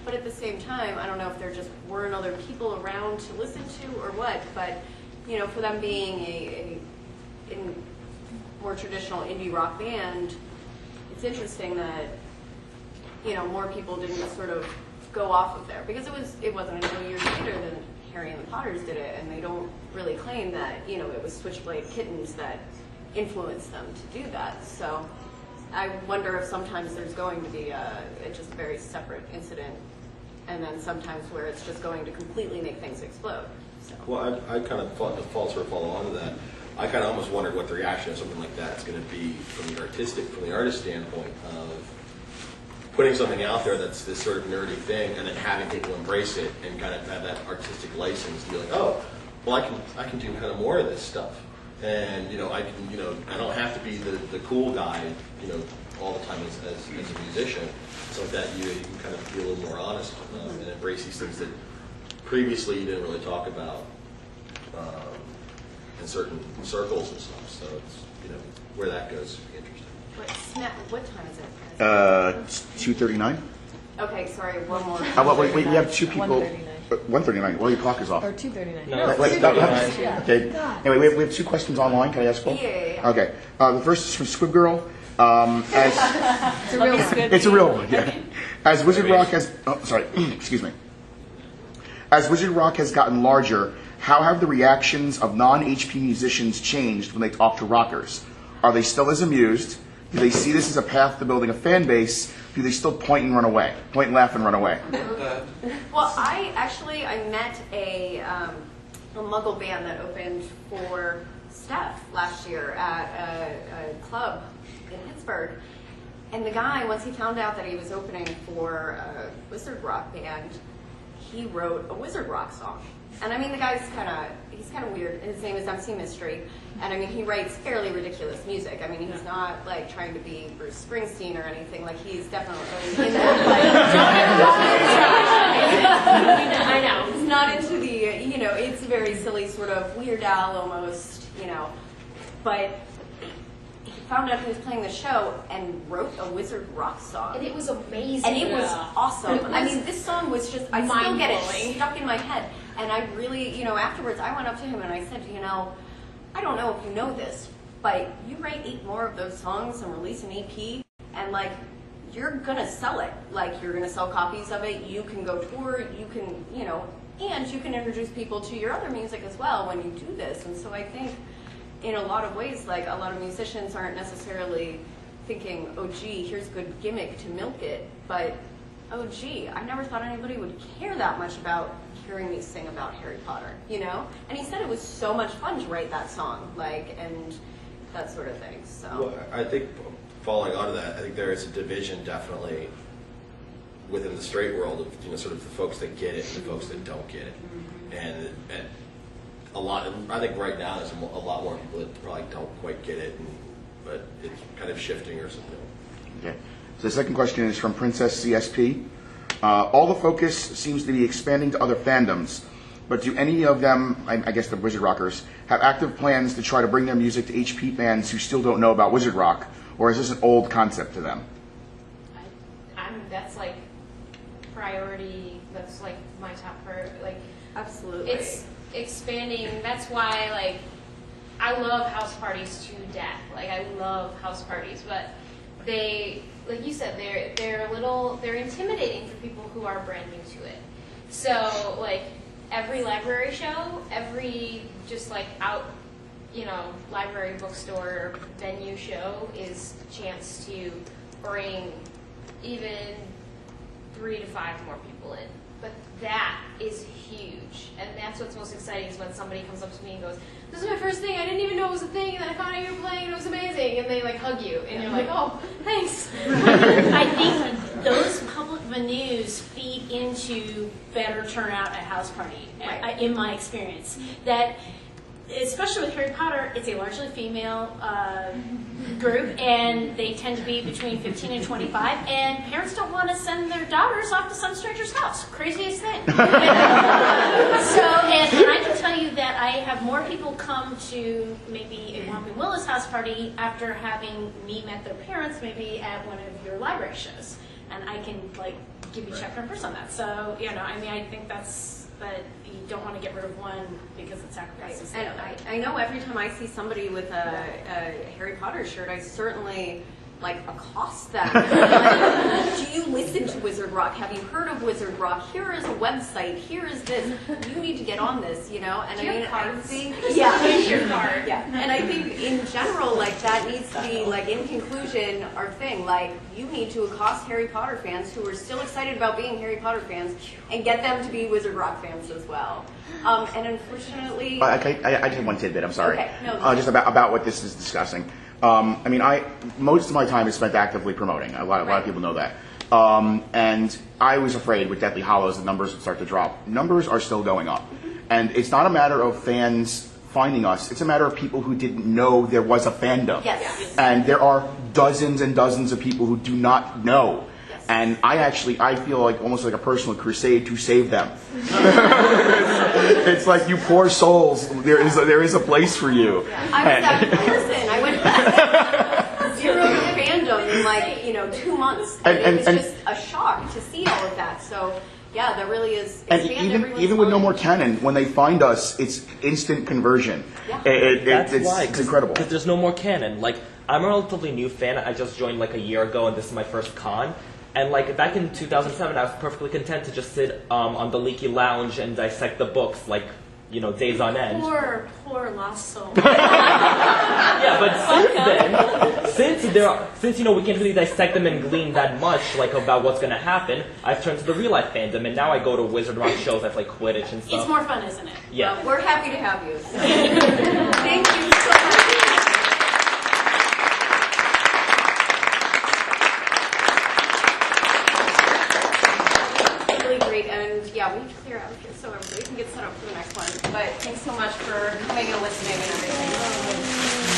but at the same time, I don't know if there just weren't other people around to listen to or what, but, you know, for them being a more traditional indie rock band, it's interesting that, you know, more people didn't sort of go off of there, because it wasn't until years later that Harry and the Potters did it, and they don't really claim that, you know, it was Switchblade Kittens that influenced them to do that. So I wonder if sometimes there's going to be just a very separate incident, and then sometimes where it's just going to completely make things explode. So. Well, I kind of thought to follow on to that. I kind of almost wondered what the reaction of something like that is going to be from the artist standpoint of putting something out there that's this sort of nerdy thing, and then having people embrace it and kind of have that artistic license to be like, oh, well, I can do kind of more of this stuff, and you know, I can, you know, I don't have to be the cool guy, you know, all the time as a musician. So like that, you can kind of be a little more honest and embrace these things that previously you didn't really talk about in certain circles and stuff. So it's, you know, where that goes would be interesting. What time is it? It's 2:39. Okay, sorry, one more. Wait, we have two people. 1:39. Well, your clock is off. Or 2:39. No, okay. Anyway, we have two questions online. Can I ask both? Yeah. Okay. The first is from Squib Girl. It's a real squib. It's a real one. Yeah. As Wizard Rock has, excuse me. As Wizard Rock has gotten larger, how have the reactions of non-HP musicians changed when they talk to rockers? Are they still as amused? Do they see this as a path to building a fan base? Do they still point and run away? Point and laugh and run away? Well, I met a Muggle band that opened for Steph last year at a club in Pittsburgh. And the guy, once he found out that he was opening for a Wizard Rock band, he wrote a Wizard Rock song. And I mean, the guy's he's kind of weird. His name is MC Mystery. And I mean, he writes fairly ridiculous music. I mean, he's not like trying to be Bruce Springsteen or anything. Like, he's definitely in that. I know. He's not into the, you know, it's very silly sort of Weird Al almost, you know. But he found out he was playing the show and wrote a Wizard Rock song. And it was amazing. And it was awesome. I mean, this song was just, I still get it stuck in my head. And I really, you know, afterwards I went up to him and I said, you know, I don't know if you know this, but you write 8 more of those songs and release an EP, and like, you're gonna sell it. Like, you're gonna sell copies of it, you can go tour, you can, you know, and you can introduce people to your other music as well when you do this. And so I think in a lot of ways, like, a lot of musicians aren't necessarily thinking, oh gee, here's a good gimmick to milk it, but oh gee, I never thought anybody would care that much about hearing me sing about Harry Potter, you know? And he said it was so much fun to write that song, like, and that sort of thing, so. Well, I think, following on to that, I think there is a division definitely within the straight world of, you know, sort of the folks that get it and the folks that don't get it. And a lot, I think right now there's a lot more people that probably don't quite get it, but it's kind of shifting or something. Okay. So the second question is from Princess CSP. All the focus seems to be expanding to other fandoms, but do any of them, I guess the Wizard Rockers, have active plans to try to bring their music to HP fans who still don't know about Wizard Rock, or is this an old concept to them? That's like priority. That's like my top priority. Like, absolutely, it's expanding. That's why, like, I love house parties to death. Like, I love house parties, but they, like you said, they're intimidating for people who are brand new to it. So, like, every library show, every just like out, you know, library, bookstore, venue show is a chance to bring even 3 to 5 more people in. But that is huge, and that's what's most exciting is when somebody comes up to me and goes, "This is my first thing. I didn't even know it was a thing, and then I found out you were playing, and it was amazing." And they like hug you, and you're like, "Oh, thanks." I think those public venues feed into better turnout at house party, right. In my experience. That, especially with Harry Potter, it's a largely female group, and they tend to be between 15 and 25, and parents don't want to send their daughters off to some stranger's house. Craziest thing. So, and I can tell you that I have more people come to maybe a Whomping Willis house party after having me met their parents maybe at one of your library shows. And I can, like, give you chapter and verse on that. So, I mean, I think that you don't want to get rid of one because it sacrifices the And other. I know every time I see somebody with a Harry Potter shirt, I certainly accost them. Do you listen to Wizard Rock? Have you heard of Wizard Rock? Here is a website. Here is this. You need to get on this, And I think, Here's your card. Yeah, and I think in general, that needs to be, in conclusion, our thing. You need to accost Harry Potter fans who are still excited about being Harry Potter fans and get them to be Wizard Rock fans as well. And unfortunately... I just have one tidbit, I'm sorry. Okay, no. Just about what this is discussing. I mean, most of my time is spent actively promoting. A lot of people know that. And I was afraid with Deathly Hallows the numbers would start to drop. Numbers are still going up. And it's not a matter of fans finding us. It's a matter of people who didn't know there was a fandom. Yes. And there are dozens and dozens of people who do not know. Yes. And I feel almost like a personal crusade to save them. It's like, you poor souls, there is a place for you. Yeah. I was that person. I went zero to fandom in 2 months. And it was just a shock to see all of that. So yeah, that really is. And even with no more canon, when they find us, it's instant conversion. Yeah. It's incredible. Because there's no more canon. I'm a relatively new fan. I just joined a year ago, and this is my first con. And back in 2007, I was perfectly content to just sit on the leaky lounge and dissect the books, days on end. Poor lost soul. Yeah, but since we can't really dissect them and glean that much, about what's going to happen, I've turned to the real life fandom, and now I go to Wizard Rock shows. I play Quidditch and stuff. It's more fun, isn't it? Yeah. Well, we're happy to have you. Thank you so much. And yeah, we need to clear out here so everybody can get set up for the next one. But thanks so much for coming and listening.